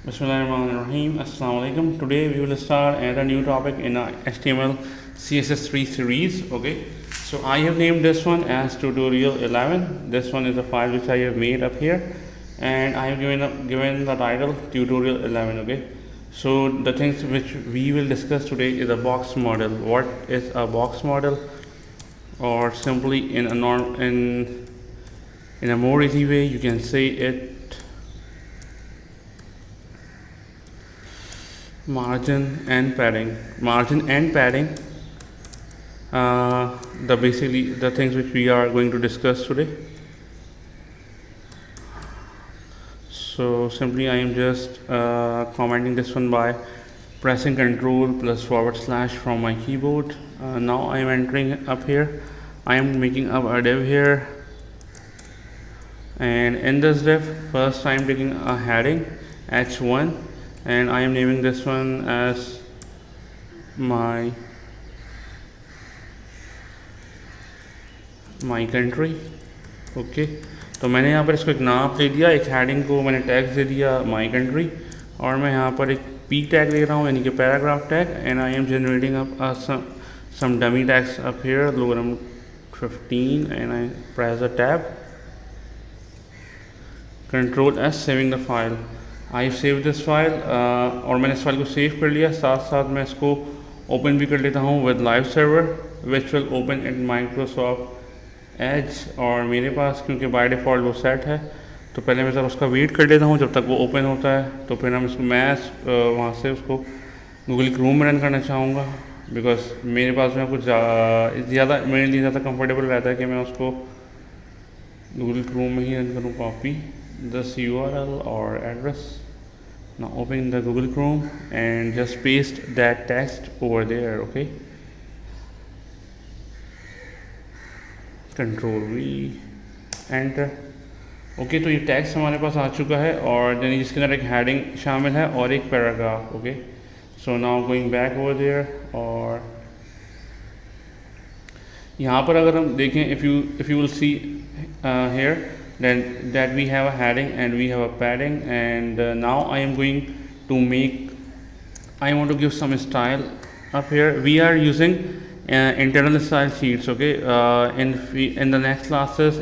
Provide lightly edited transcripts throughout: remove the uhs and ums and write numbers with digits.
Bismillahirrahmanirrahim. Assalamu alaikum. Today we will start another new topic in our HTML CSS3 series. Okay, so I have named this one as tutorial 11. This one is a file which I have made up here, and I have given the title tutorial 11. Okay, so the things which we will discuss today is a box model. What is a box model, or simply in a more easy way, you can say it margin and padding. The basically the things which we are going to discuss today. So simply I am just commenting this one by pressing Ctrl plus / from my keyboard. Now I am entering up here. I am making up a div here, and in this div first I am taking a heading h1, and I am naming this one as my country. Okay, तो मैंने यहाँ पर इसको एक नाम दे दिया, एक heading को मैंने टैग दे दिया माई कंट्री, और मैं यहाँ पर एक पी टैग दे रहा हूँ यानी कि paragraph tag, and I am generating up some dummy tags up here, logarithm 15, and I press the tab, Control S, saving the file. I save this file, और मैंने इस फाइल को सेव कर लिया, साथ साथ मैं इसको ओपन भी कर लेता हूँ with live server which will open in Microsoft Edge. और मेरे पास क्योंकि बाय डिफ़ॉल्ट वो सेट है, तो पहले मैं ज़रा उसका वेट कर लेता हूँ जब तक वो ओपन होता है, तो फिर मैं वहाँ से उसको गूगल क्रोम में रन करना चाहूँगा, बिकॉज मेरे पास में कुछ ज़्यादा मेरे लिए ज़्यादा कंफर्टेबल रहता है कि मैं उसको गूगल क्रोम में ही रन करूँ। Copy this URL or address, now open the Google Chrome and just paste that text over there. Okay, Control V, enter. Okay, तो ये टेक्स्ट हमारे पास आ चुका है, और यानी जिसके अंदर एक हेडिंग शामिल है और एक paragraph. Okay, so now going back over there, और यहाँ पर अगर हम देखें, if you will see here then that we have a heading and we have a padding, and now I am going to I want to give some style up here. We are using internal style sheets. Okay, in the next classes,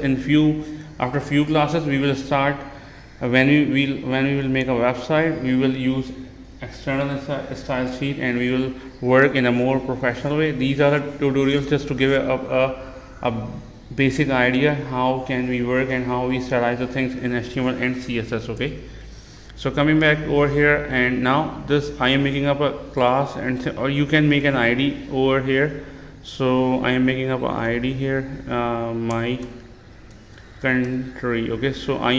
after few classes we will start when we will make a website, we will use external style sheet and we will work in a more professional way. These are the tutorials just to give a basic idea how can we work and how we stylize the things in HTML and CSS. Okay, so coming back over here, and now this I am making up a class, or you can make an ID over here. So I am making up an ID here, my country. Okay, so I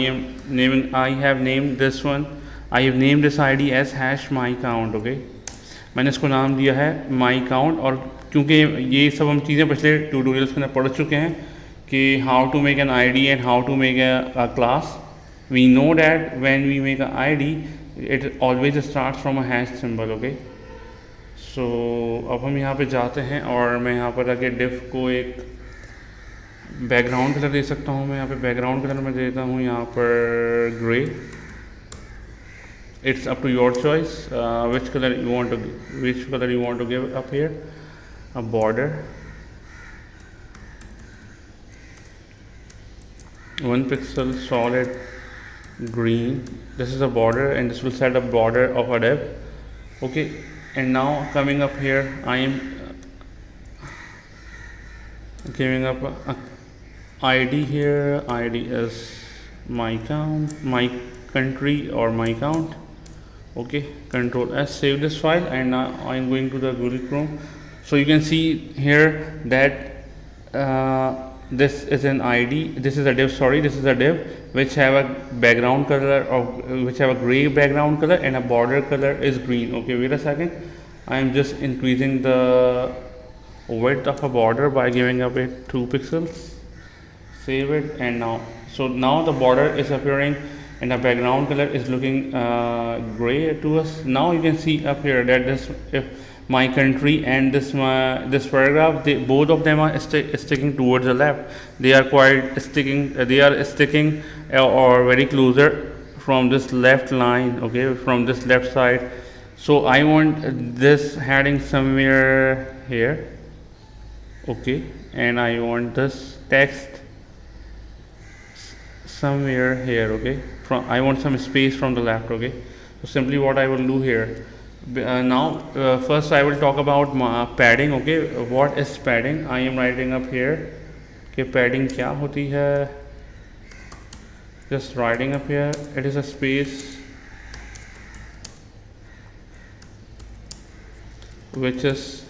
have named this ID as #mycount. Okay, मैंने इसको नाम दिया है my count, और क्योंकि ये सब हम चीज़ें पिछले ट्यूटोरियल्स के अंदर पढ़ चुके हैं कि how to make an ID and how to make a class. We know that when we make an ID, it always starts from a hash symbol. Okay, so अब हम यहाँ पे जाते हैं, और मैं यहाँ पर आके div को एक बैकग्राउंड कलर दे सकता हूँ। मैं यहाँ पे बैकग्राउंड कलर में देता हूँ यहाँ पर grey. It's up to your choice which color you want to give up here. A border, 1 pixel solid green. This is a border, and this will set a border of a div. Okay, and now coming up here, I am giving up a ID here. ID is my country or my count. Okay, Control S, save this file, and now I am going to the Google Chrome. So you can see here that this is an ID, this is a div which have a background color which have a gray background color, and a border color is green. Okay, wait a second, I am just increasing the width of a border by giving up it 2 pixels. Save it, and now the border is appearing and the background color is looking gray to us. Now you can see up here that if my country and this paragraph, both of them are sticking towards the left. They are quite sticking. They are sticking or very closer from this left line, okay, from this left side. So I want this heading somewhere here, okay, and I want this text somewhere here, okay. From I want some space from the left, okay. So simply what I will do here, now first I will talk about padding, okay. What is padding? I am writing up here कि padding क्या होती है. Just writing up here, it is a space which is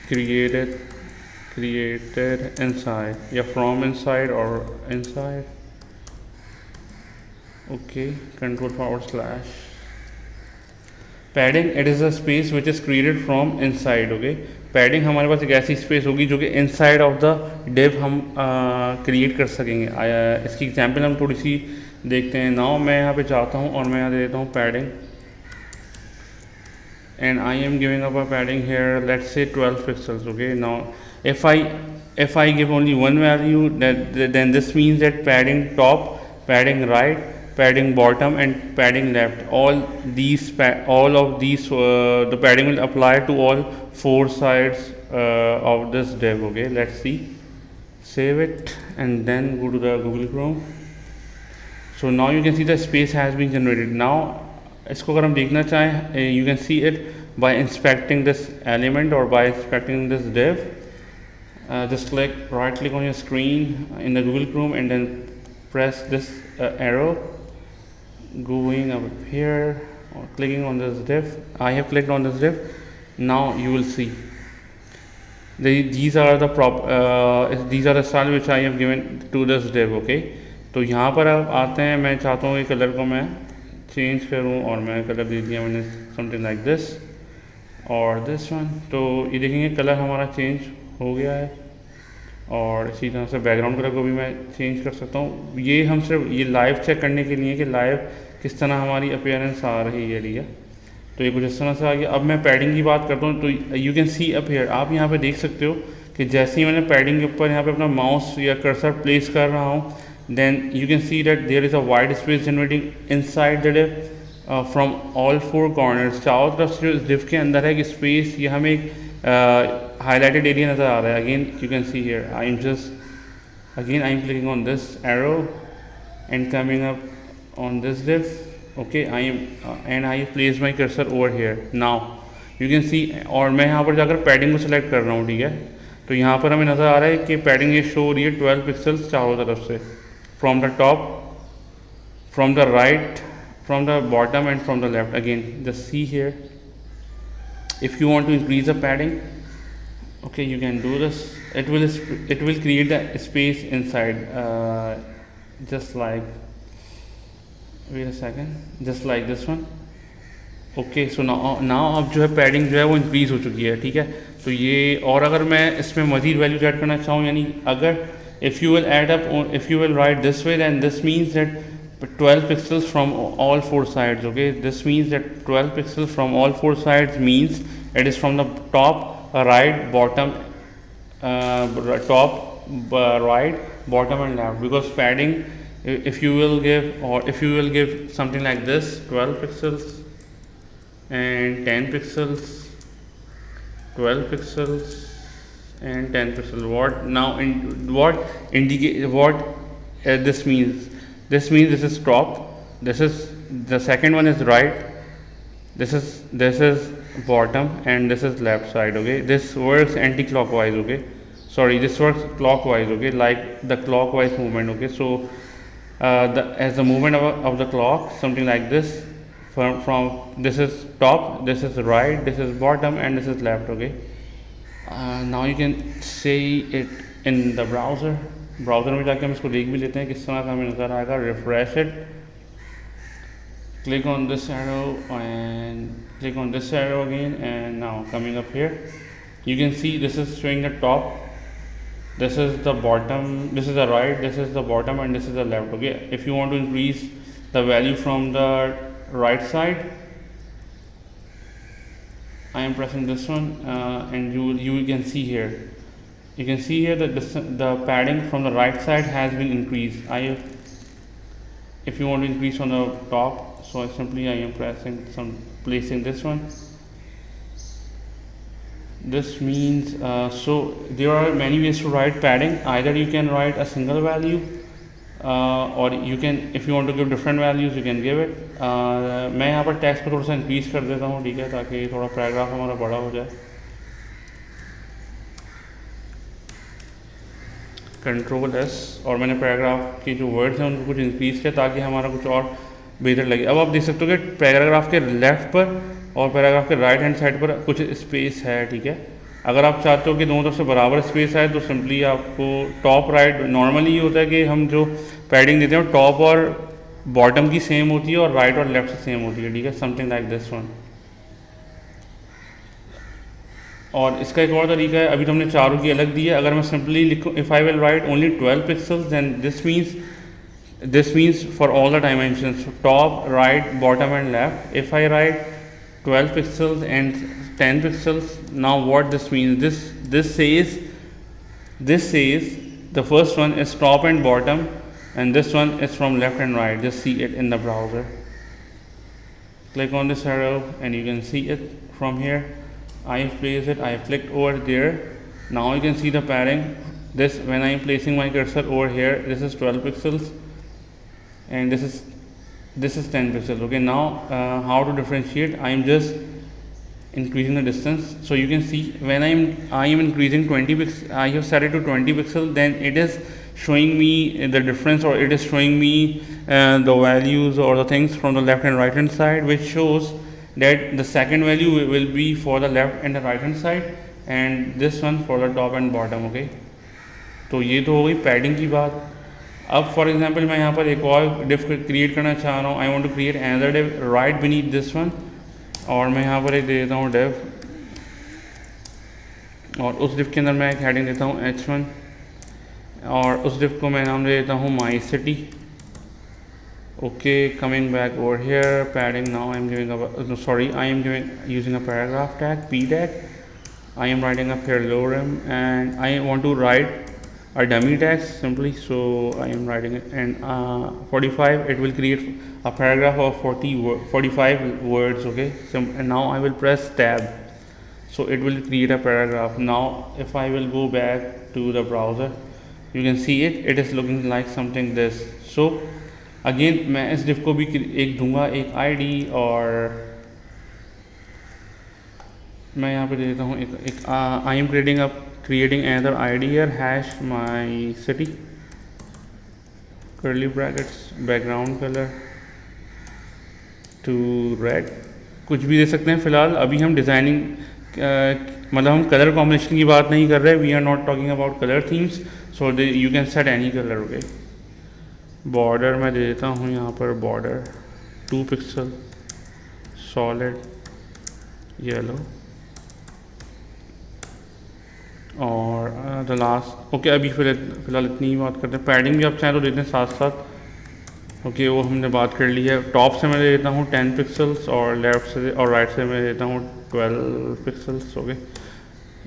created inside, yeah, from inside or inside, okay. Control / padding, it is a space which is created from inside, okay. padding हमारे पास एक ऐसी space होगी जो कि inside of the div हम create कर सकेंगे. इसकी एग्जांपल हम थोड़ी सी देखते हैं. नाउ मैं यहाँ पे चाहता हूँ और मैं यहाँ दे देता हूँ padding, and I am giving up a padding here, let's say 12 pixels, okay. Now if I give only one value, then this means that padding top, padding right, padding bottom and padding left, all of these the padding will apply to all four sides of this div, okay. Let's see, save it and then go to the Google Chrome. So now you can see the space has been generated. Now इसको अगर हम देखना चाहें, you can see it by inspecting this element or by inspecting this div. Just right click on your screen in the Google Chrome and then press this arrow going up here or clicking on this div. I have clicked on this div. Now you will see these are the style which I have given to this div, okay. तो यहाँ पर अब आते हैं, मैं चाहता हूँ ये कलर को मैं चेंज करूँ और मैं कलर दे दिया मैंने समथिंग लाइक दिस और दिस वन. तो ये देखेंगे कलर हमारा चेंज हो गया है और इसी तरह से बैकग्राउंड कलर को भी मैं चेंज कर सकता हूँ. ये हम सिर्फ ये लाइव चेक करने के लिए कि लाइव किस तरह हमारी अपीयरेंस आ रही है, ठीक है. तो ये कुछ इस तरह से आ गया. अब मैं पैडिंग की बात करता हूँ तो you can see up here, आप यहाँ पे देख सकते हो कि जैसे ही मैंने पैडिंग के ऊपर यहाँ पे अपना माउस या कर्सर प्लेस कर रहा हूँ, then you can see that there is a wide space generating inside the div from all four corners. चारों तरफ से जो div के अंदर है कि space, ये हमें एक highlighted area नज़र आ रहा है. Again you can see here, I am clicking on this arrow and coming up on this div, okay. And I place my cursor over here. Now you can see, और मैं यहाँ पर जाकर padding को select कर रहा हूँ, ठीक है. तो यहाँ पर हमें नज़र आ रहा है कि padding ये show हो रही है 12 पिक्सल्स चारों तरफ से, from the top, from the right, from the bottom and from the left. Again just see here, if you want to increase the padding, okay, you can do this. It will create the space inside, just like, wait a second, just like this one, okay. So now अब जो है padding जो है वो increase हो चुकी है, ठीक है. तो ये, और अगर मैं इसमें मज़ीद वैल्यूज ऐड करना चाहूँ, यानी अगर if you will write this way, then this means that 12 pixels from all four sides, okay. This means that 12 pixels from all four sides means it is from the top, right, bottom, right, bottom and left, because padding, if you will give something like this, 12 pixels and 10 pixels, 12 pixels and 10 pixels. This means? This means this is top, this is the second one is right, this is bottom and this is left side, okay. This works anti-clockwise, okay. Sorry, this works clockwise, okay, like the clockwise movement, okay. So as the movement of the clock, something like this, from this is top, this is right, this is bottom and this is left, okay. Now you can see it in the browser में जाके हम इसको देख भी लेते हैं किस तरह का हमें नज़र आएगा. refresh it, click on this arrow and click on this arrow again, and now coming up here you can see this is showing the top, this is the bottom, this is the right, this is the bottom and this is the left, okay. If you want to increase the value from the right side, I am pressing this one, and you can see here. You can see here that the padding from the right side has been increased. if you want to increase on the top, so simply I am placing this one. This means so there are many ways to write padding. Either you can write a single value, और you can, if you want to give different values, you can give it. मैं यहाँ पर text को थोड़ा सा increase कर देता हूँ, ठीक है, ताकि थोड़ा पैराग्राफ हमारा बड़ा हो जाए. कंट्रोल एस, और मैंने पैराग्राफ के जो वर्ड्स हैं उनको कुछ इंक्रीज किया ताकि हमारा कुछ और बेहतर लगे. अब आप देख सकते हो कि पैराग्राफ के लेफ्ट पर और पैराग्राफ के राइट हैंड साइड पर कुछ स्पेस है, ठीक है. अगर आप चाहते हो कि दोनों तरफ से बराबर स्पेस आए तो सिंपली आपको टॉप राइट, नॉर्मली ये होता है कि हम जो पैडिंग देते हैं टॉप और बॉटम की सेम होती है और राइट और लेफ्ट से सेम होती है, ठीक है, समथिंग लाइक दिस वन. और इसका एक और तरीका है, अभी तो हमने चारों की अलग दी है. अगर मैं सिंपली लिखूँ, if I will write only 12 pixels, then this means for all the dimensions, top, right, bottom and left. If I write 12 pixels and 10 pixels, now what this means, this says the first one is top and bottom and this one is from left and right. Just see it in the browser. Click on this arrow and you can see it from here. I have placed it, I have clicked over there. Now you can see the padding. This, when I am placing my cursor over here, this is 12 pixels and this is 10 pixels. Okay, now how to differentiate? I am just increasing the distance. So you can see when I am increasing 20 pixels, I have set it to 20 pixels, then it is showing me the difference, or it is showing me the values or the things from the left and right hand side, which shows that the second value will be for the left and the right hand side and this one for the top and bottom. Okay, तो ये तो हो गई padding की बात. अब for example मैं यहाँ पर एक और डिफ क्रिएट करना चाह रहा हूँ. I want to create another div right beneath this one, और मैं यहाँ पर एक दे देता हूँ डिव, और उस डिव के अंदर मैं एक हेडिंग देता हूँ H1, और उस डिव को मैं नाम दे देता हूँ my city. Okay, coming back over here, padding. Now I am giving using a paragraph tag, P tag. I am writing up here lorem and I want to write a dummy text simply, so I am writing it, and 45, it will create a paragraph of 45 words. Okay, so and now I will press tab, so it will create a paragraph. Now if I will go back to the browser, you can see it is looking like something this. So again मैं इस div को भी एक दूंगा, एक ID, और मैं यहाँ पे दे देता हूँ एक I am creating another ID here, hash my city, curly brackets, background color to red, कुछ भी दे सकते हैं. फ़िलहाल अभी हम डिज़ाइनिंग मतलब हम कलर कॉम्बिनेशन की बात नहीं कर रहे. We are not talking about colour themes, so you can set any colour. Okay, border मैं दे देता हूँ यहाँ पर, बॉर्डर 2 पिक्सल, सॉलिड येलो, और द लास्ट. ओके, अभी फ़िलहाल इतनी ही बात करते हैं. पैडिंग भी आप चाहें तो देते हैं साथ साथ. ओके, वो हमने बात कर ली है. टॉप से मैं दे देता हूँ 10 पिक्सल्स, और लेफ़्ट से और राइट से मैं देता हूँ 12 pixels. Okay,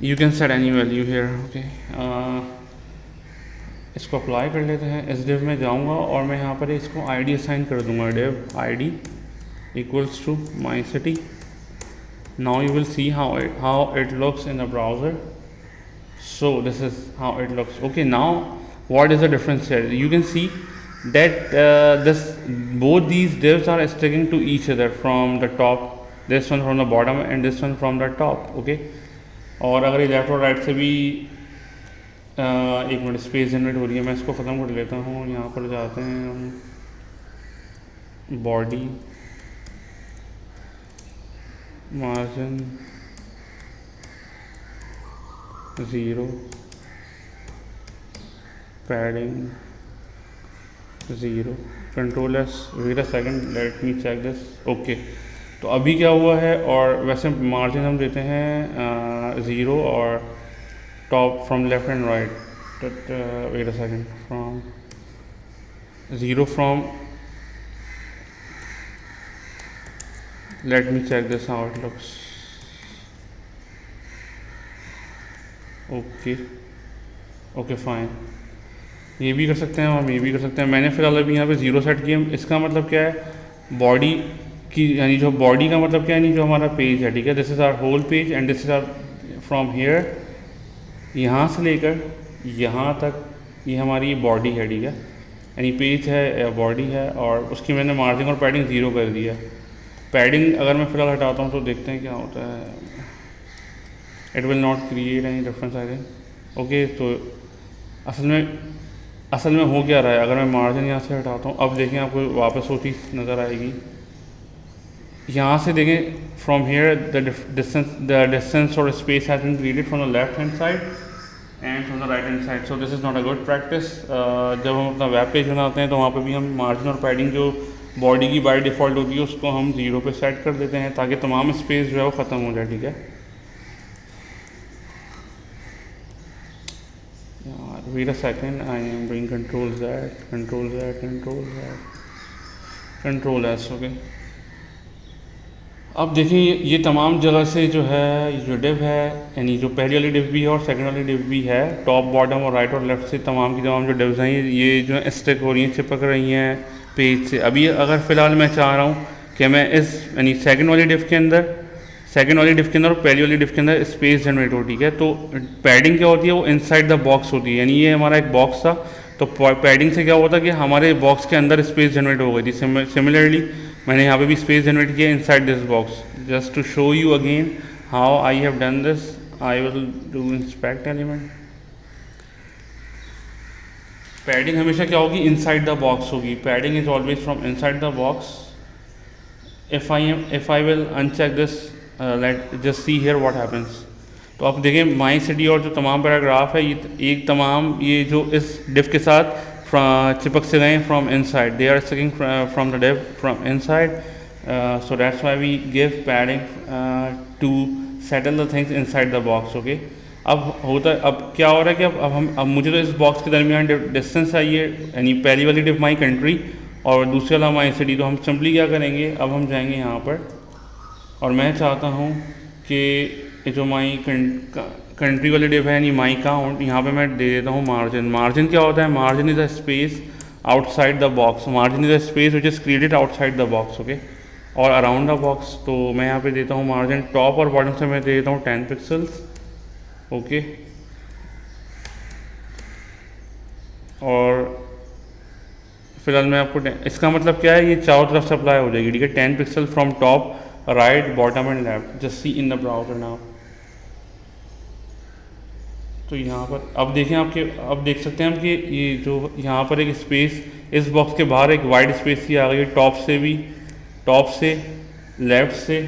you can set any value here. Okay, इसको अप्लाई कर लेते हैं. इस डिव में जाऊँगा और मैं यहाँ पर इसको ID असाइन कर दूँगा. Div ID equals to my city. Now you will see how it looks in the browser. So this is how it looks. Okay, now what is the difference here? You can see that both these divs are sticking to each other from the top, this one from the bottom and this one from the top. Okay, और अगर ये left और right से भी एक minute space generate हो रही है, मैं इसको ख़त्म कर लेता हूँ. यहाँ पर जाते हैं हम, body, margin 0, padding 0, control S. Wait a second, let me check this. Okay, तो अभी क्या हुआ है, और वैसे मार्जिन हम देते हैं 0 और top from left and right. Wait a second, from 0 from, let me check this how it looks. Okay, fine. ये भी कर सकते हैं, हम ये भी कर सकते हैं। मैंने फ़िलहाल अभी यहाँ पे ज़ीरो सेट किया। इसका मतलब क्या है, बॉडी की, यानी जो बॉडी का मतलब क्या है, यानी जो हमारा पेज है, ठीक है, this is our whole page and this is our from here, यहाँ से लेकर यहाँ तक ये हमारी बॉडी है, ठीक है, यानी पेज है, बॉडी है, और उसकी मैंने मार्जिन और पैडिंग ज़ीरो कर दिया। पैडिंग अगर मैं फ़िलहाल हटाता हूँ तो देखते हैं क्या होता है। It will not create any difference I think. Okay, तो असल में हो क्या रहा है, अगर मैं मार्जिन यहाँ से हटाता हूँ, अब देखें आपको वापस वो चीज़ नज़र आएगी। यहाँ से देखें, फ्रॉम हेयर द डिस्टेंस और space has been created from the left hand side and from the right hand side, so this is not a good practice. जब हम अपना वेब पेज बनाते हैं तो वहाँ पे भी हम मार्जिन और पैडिंग जो बॉडी की बाय डिफ़ॉल्ट होती है उसको हम ज़ीरो पे सेट कर देते हैं ताकि तमाम स्पेस जो है वो ख़त्म हो जाए, ठीक है। यार wait a second, I am doing control Z, control Z, control Z, control S, okay. अब देखिए ये तमाम जगह से जो है, ये जो डिव है, यानी जो पहली वाली डिव भी है और सेकंड वाली डिव भी है, टॉप बॉटम और राइट और लेफ्ट से तमाम की तमाम जो डिव्स हैं ये जो है स्टिक हो रही हैं, चिपक रही हैं पेज से। अभी अगर फ़िलहाल मैं चाह रहा हूँ कि मैं इस यानी सेकंड वाली डिव के अंदर और पहली वाली डिव के अंदर स्पेस जनरेट हो, ठीक है, तो पैडिंग क्या होती है, वो इनसाइड द बॉक्स होती है, यानी ये हमारा एक बॉक्स था, तो पैडिंग से क्या हुआ था कि हमारे बॉक्स के अंदर स्पेस जनरेट हो गई थी। सिमिलरली मैंने यहाँ पे भी स्पेस जनरेट किया inside this box. Just to show you again how I have done this, I will do inspect element. Padding हमेशा क्या होगी, इनसाइड द बॉक्स होगी। Padding is always from inside the box. If I will uncheck this, let just see here what happens. तो आप देखें my city और जो तमाम पैराग्राफ है, ये एक तमाम ये जो इस डिव के साथ चिपक से गए from inside, they are sticking from the div from inside, so that's why we give padding to settle the things inside the box, okay. अब क्या हो रहा है कि अब मुझे तो इस बॉक्स के दरमियान डिस्टेंस चाहिए, यानी पहली वाली डिव माई कंट्री और दूसरी वाला माई सिटी। तो हम सिंपली क्या करेंगे, अब हम जाएंगे यहाँ पर और मैं चाहता हूँ कि जो माई कंट्री वाली डिव है यानी माई काउंट, यहाँ पे मैं दे देता हूँ मार्जिन। मार्जिन क्या होता है, margin is a space outside the box, margin is a space which is created outside the box, okay, और अराउंड द बॉक्स। तो मैं यहाँ पे देता हूँ मार्जिन, टॉप और बॉटम से मैं दे देता हूँ 10 पिक्सल्स, ओके। और फिलहाल मैं आपको इसका मतलब क्या है, ये चारों तरफ से अप्लाई हो जाएगी, ठीक है, 10 pixel from top, right, bottom and left. Just see in the browser now. तो यहाँ पर अब देखें अब देख सकते हैं हम कि ये जो यहाँ पर एक स्पेस, इस बॉक्स के बाहर एक वाइड स्पेस ही आ गई है, टॉप से, लेफ़्ट से,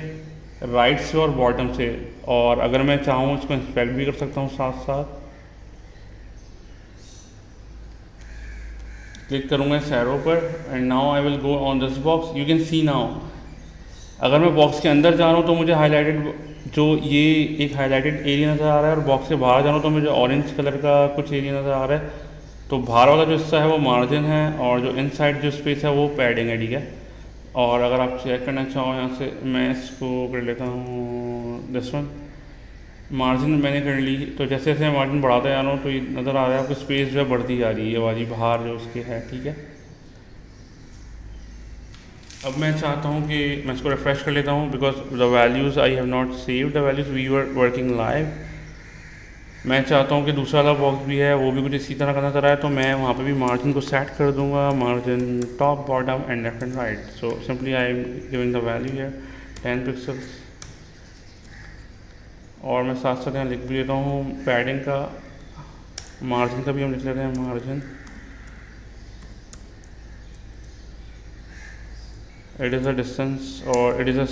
राइट से और बॉटम से। और अगर मैं चाहूँ इसको इंस्पेक्ट भी कर सकता हूँ साथ साथ। क्लिक करूँगा इस एरो पर and now I will go on this box. You can see now अगर मैं बॉक्स के अंदर जा रहा हूँ तो मुझे हाईलाइटेड जो ये एक हाईलाइटेड एरिया नज़र आ रहा है, और बॉक्स से बाहर जा रहा हूँ तो मुझे ऑरेंज कलर का कुछ एरिया नज़र आ रहा है। तो बाहर वाला जो हिस्सा है वो मार्जिन है और जो इनसाइड जो स्पेस है वो पैडिंग है, ठीक है। और अगर आप चेक करना चाहो यहाँ से, मैं इसको कर लेता हूँ दिस वन, मार्जिन मैंने कर ली। तो जैसे जैसे मार्जिन बढ़ाता जा रहा हूँ तो ये नज़र आ रहा है आपको स्पेस जो है बढ़ती जा रही है, ये वाली बाहर जो उसके है, ठीक है। अब मैं चाहता हूँ कि मैं इसको रिफ्रेश कर लेता हूँ because the values I have not save the values, we were working live. मैं चाहता हूँ कि दूसरा वाला बॉक्स भी है वो भी कुछ इसी तरह का नज़र आए, तो मैं वहाँ पे भी मार्जिन को सेट कर दूँगा, margin top, bottom and left and right. So simply I am giving the value है 10 पिक्सल्स। और मैं साथ साथ यहाँ लिख भी लेता हूँ पैडिंग का, मार्जिन का भी हम लिख लेते हैं, margin it is a distance or it is a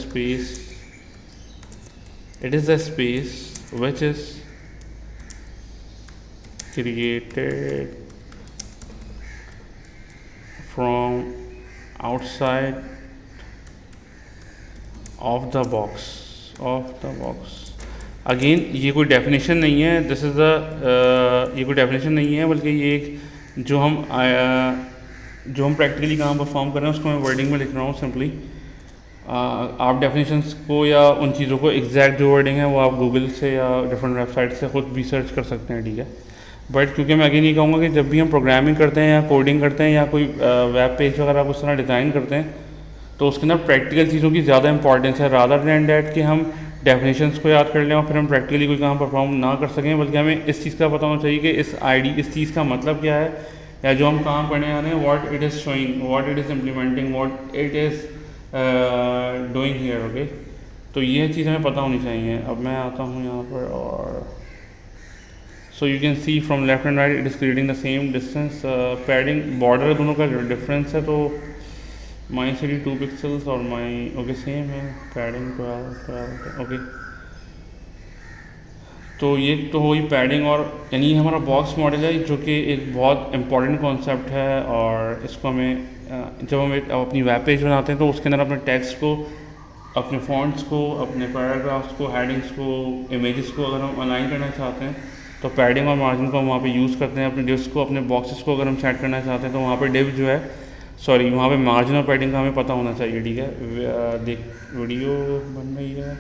space which is created from outside of the box again ये कोई डेफिनेशन नहीं है, दिस इज़ ये कोई डेफिनेशन नहीं है, बल्कि ये एक जो हम प्रैक्टिकली काम परफॉर्म कर रहे हैं उसको मैं वर्डिंग में लिख रहा हूँ सिंपली। आप डेफिनेशंस को या उन चीज़ों को एग्जैक्ट जो वर्डिंग है वो आप गूगल से या डिफरेंट वेबसाइट से खुद भी सर्च कर सकते हैं, ठीक है। बट क्योंकि मैं अगेन ये कहूँगा कि जब भी हम प्रोग्रामिंग करते हैं या कोडिंग करते हैं या कोई वेब पेज वगैरह उस तरह डिज़ाइन करते हैं तो उसके अंदर प्रैक्टिकल चीज़ों की ज़्यादा इंपॉर्टेंस है, रादर दैन डैट कि हम डेफिनेशंस को याद कर लें और फिर हम प्रैक्टिकली कोई काम परफॉर्म ना कर सकें, बल्कि हमें इस चीज़ का पता होना चाहिए कि इस चीज़ का मतलब क्या है, या जो हम काम करने आ रहे हैं what it is showing, what it is implementing, what it is doing here. Okay, तो ये चीज़ हमें पता होनी चाहिए। अब मैं आता हूँ यहाँ पर और सो you can see from left and right it is creating the same distance, padding border दोनों का डिफरेंस है, तो माई सिटी 2 पिक्सल्स और माई ओके सेम है, पैडिंग 12 ओके। तो ये तो हुई पैडिंग, और यानी हमारा बॉक्स मॉडल है जो कि एक बहुत इंपॉर्टेंट कॉन्सेप्ट है, और इसको हमें जब हम एक अपनी वेब पेज बनाते हैं तो उसके अंदर अपने टेक्स्ट को, अपने फॉन्ट्स को, अपने पैराग्राफ्स को, हेडिंग्स को, इमेजेस को अगर हम अलाइन करना चाहते हैं तो पैडिंग और मार्जिन को हम वहाँ पे यूज़ करते हैं। अपने डिव्स को, अपने बॉक्सेस को अगर हम सेट करना चाहते हैं तो वहाँ पे डिव जो है, सॉरी वहाँ पे मार्जिन और पैडिंग का हमें पता होना चाहिए। ठीक है, देख वीडियो बन रही है,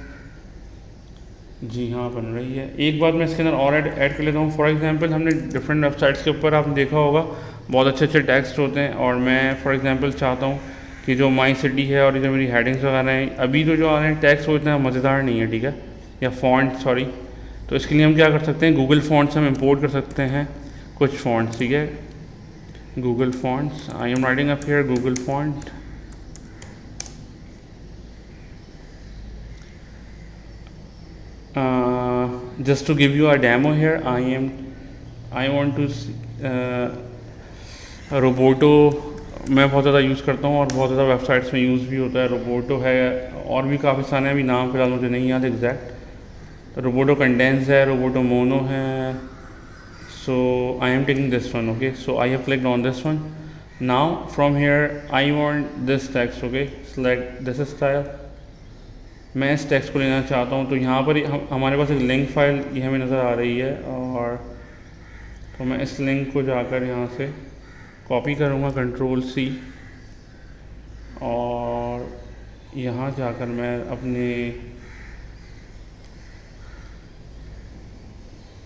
जी हाँ बन रही है। एक बात मैं इसके अंदर और ऐड कर लेता हूँ। फॉर एग्जांपल हमने डिफरेंट वेबसाइट्स के ऊपर आपने देखा होगा बहुत अच्छे अच्छे टेक्स्ट होते हैं, और मैं फॉर एग्जांपल चाहता हूँ कि जो माई सिटी है और जो मेरी हेडिंग्स वगैरह हैं अभी तो जो आ रहे हैं टेक्स्ट वो इतना मज़ेदार नहीं है, ठीक है, या फॉन्ट सॉरी। तो इसके लिए हम क्या कर सकते हैं, गूगल फॉन्ट्स हम इंपोर्ट कर सकते हैं कुछ फॉन्ट्स, ठीक है, Google fonts. I am writing up here Google font, just to give you a demo here, I want to Roboto मैं बहुत ज़्यादा यूज़ करता हूँ और बहुत ज़्यादा वेबसाइट्स में यूज़ भी होता है। रोबोटो है और भी काफ़ी सारे हैं, अभी नाम फिलहाल मुझे नहीं याद एग्जैक्ट। तो रोबोटो कंडेंस है, रोबोटो मोनो है। So I am taking this one, okay, so I have clicked on this one. Now from here I want this text, okay, select this style. मैं इस टेक्स्ट को लेना चाहता हूँ, तो यहाँ पर हमारे पास एक लिंक फाइल ये हमें नज़र आ रही है, और तो मैं इस लिंक को जाकर यहाँ से कॉपी करूँगा Ctrl+C, और यहाँ जाकर मैं अपने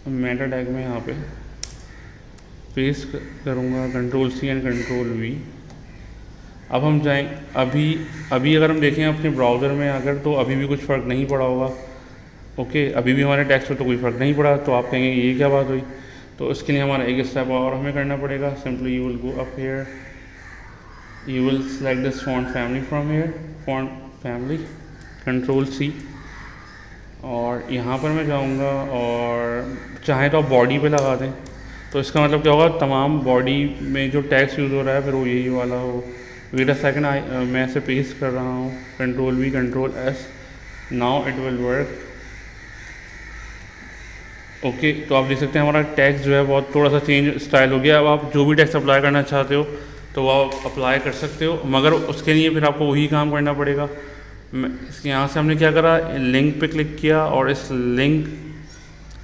मेटा टैग में यहाँ पे पेस्ट करूँगा Ctrl+C एंड Ctrl+V। अब हम जाएं, अभी अगर हम देखें अपने ब्राउज़र में अगर, तो अभी भी कुछ फ़र्क नहीं पड़ा होगा, ओके, अभी भी हमारे टेक्स्ट में तो कोई फ़र्क नहीं पड़ा। तो आप कहेंगे ये क्या बात हुई, तो इसके लिए हमारा एक स्टेप और हमें करना पड़ेगा। Simply you will go up here, you will select this font family from here, font family, Ctrl+C, और यहाँ पर मैं जाऊँगा और चाहें तो आप बॉडी पे लगा दें। तो इसका मतलब क्या होगा, तमाम बॉडी में जो टेक्स्ट यूज़ हो रहा है फिर वो यही वाला हो। वेट अ सेकंड, मैं इसे पेस्ट कर रहा हूँ, Ctrl+V Ctrl+S, now it will work, okay. तो आप देख सकते हैं हमारा टेक्स्ट जो है बहुत थोड़ा सा चेंज स्टाइल हो गया। अब आप जो भी टेक्स्ट अप्लाई करना चाहते हो तो वो आप अप्लाई कर सकते हो, मगर उसके लिए फिर आपको वही काम करना पड़ेगा। यहाँ से हमने क्या करा, लिंक पे क्लिक किया और इस लिंक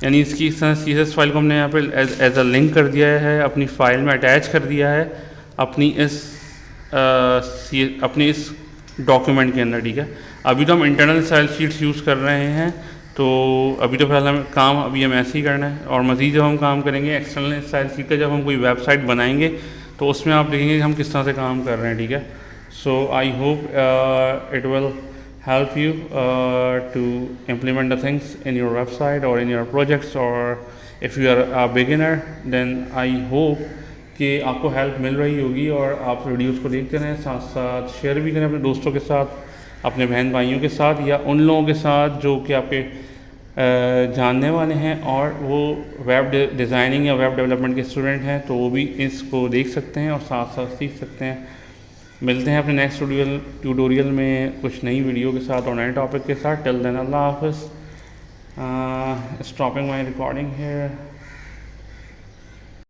यानी इसकी इस तरह CSS फाइल को हमने यहाँ पे एज अ लिंक कर दिया है, अपनी फ़ाइल में अटैच कर दिया है अपनी इस डॉक्यूमेंट के अंदर, ठीक है। अभी तो हम इंटरनल स्टाइल शीट्स यूज़ कर रहे हैं, तो अभी तो फिलहाल हमें काम अभी हम ऐसे ही करना है, और मज़ीद जब हम काम करेंगे एक्सटर्नल स्टाइल शीट का, जब हम कोई वेबसाइट बनाएंगे तो उसमें आप देखेंगे कि हम किस तरह से काम कर रहे हैं, ठीक है। So I hope it will help you to implement the things in your website or in your projects, or if you are a beginner then I hope कि आपको हेल्प मिल रही होगी, और आप वीडियोस को देखते रहें, साथ साथ शेयर भी करें अपने दोस्तों के साथ, अपने बहन भाइयों के साथ, या उन लोगों के साथ जो कि आपके जानने वाले हैं और वो वेब डिज़ाइनिंग या वेब डेवलपमेंट के स्टूडेंट हैं, तो वो भी इसको देख सकते हैं और साथ साथ सीख सकते हैं। मिलते हैं अपने नेक्स्ट ट्यूटोरियल में कुछ नई वीडियो के साथ और नए टॉपिक के साथ। टिल देन अल्लाह हाफ़िज़। Stopping my recording here.